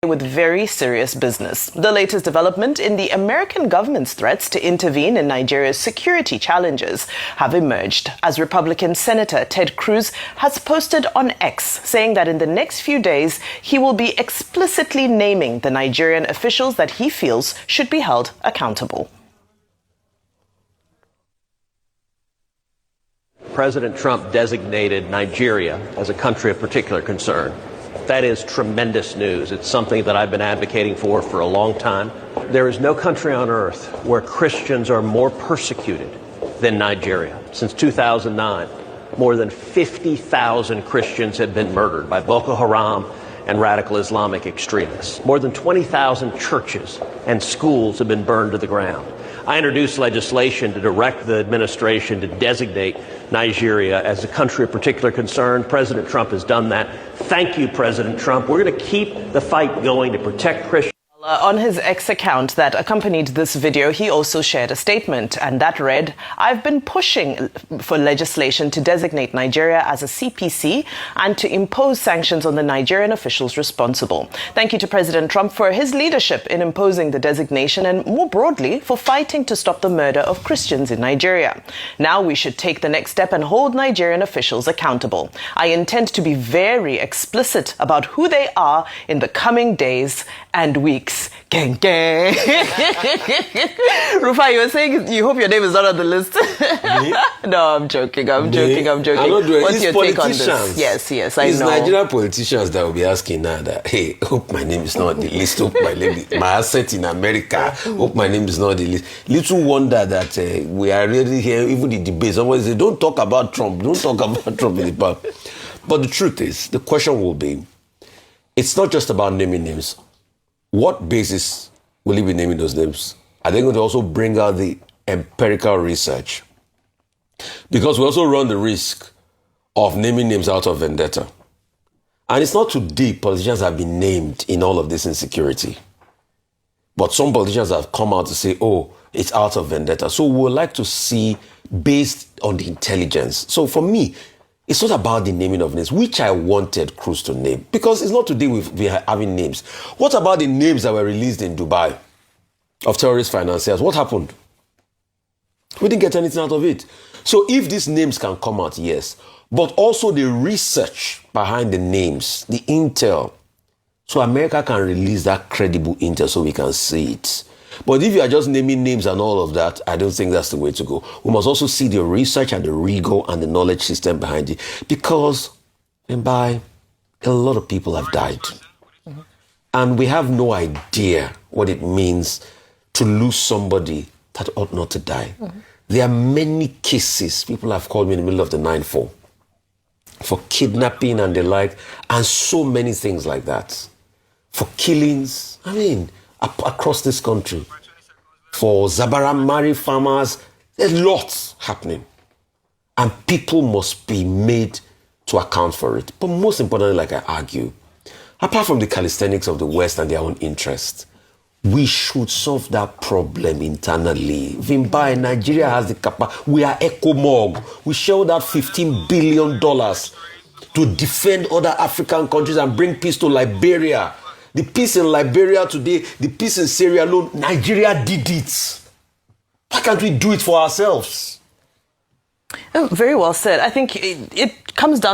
with very serious business. The latest development in the American government's threats to intervene in Nigeria's security challenges have emerged as Republican Senator Ted Cruz has posted on X, saying that in the next few days he will be explicitly naming the Nigerian officials that he feels should be held accountable. President Trump designated Nigeria as a country of particular concern. That is tremendous news. It's something that I've been advocating for a long time. There is no country on earth where Christians are more persecuted than Nigeria. Since 2009, more than 50,000 Christians have been murdered by Boko Haram and radical Islamic extremists. More than 20,000 churches and schools have been burned to the ground. I introduced legislation to direct the administration to designate Nigeria as a country of particular concern. President Trump has done that. Thank you, President Trump. We're going to keep the fight going to protect Christians. On his X account that accompanied this video, he also shared a statement, and that read, "I've been pushing for legislation to designate Nigeria as a CPC and to impose sanctions on the Nigerian officials responsible. Thank you to President Trump for his leadership in imposing the designation and, more broadly, for fighting to stop the murder of Christians in Nigeria. Now we should take the next step and hold Nigerian officials accountable. I intend to be very explicit about who they are in the coming days and weeks." Gang, gang. Rufai, you were saying you hope your name is not on the list. No, I'm joking. I'm joking. I'm not doing. What's It's your take on this? politicians. Yes, I know. It's Nigerian politicians that will be asking now that, hey, hope my name is not on the list. Hope my asset in America. Hope my name is not on the list. Little wonder that we are really here, even the debate. Somebody say, don't talk about Trump. Don't talk about Trump in the past. But the truth is, the question will be, it's not just about naming names. What basis will he be naming those names? Are they going to also bring out the empirical research? Because we also run the risk of naming names out of vendetta. And it's not today politicians have been named in all of this insecurity. But some politicians have come out to say, oh, it's out of vendetta. So we would like to see based on the intelligence. So for me, it's not about the naming of names, which I wanted Cruz to name, because it's not today we are having names. What about the names that were released in Dubai of terrorist financiers? What happened? We didn't get anything out of it. So if these names can come out, yes, but also the research behind the names, the intel, so America can release that credible intel so we can see it. But if you are just naming names and all of that, I don't think that's the way to go. We must also see the research and the rigor and the knowledge system behind it. Because, and by a lot of people have died. Mm-hmm. And we have no idea what it means to lose somebody that ought not to die. Mm-hmm. There are many cases, people have called me in the middle of the night for kidnapping and the like, and so many things like that. For killings, across this country, for Zabaramari farmers, there's lots happening. And people must be made to account for it. But most importantly, like I argue, apart from the calisthenics of the West and their own interest, we should solve that problem internally. Vimba, Nigeria has the capacity. We are ECOMOG. We shelled out $15 billion to defend other African countries and bring peace to Liberia. The peace in Liberia today, the peace in Syria alone, Nigeria did it. Why can't we do it for ourselves? Oh, very well said. I think it comes down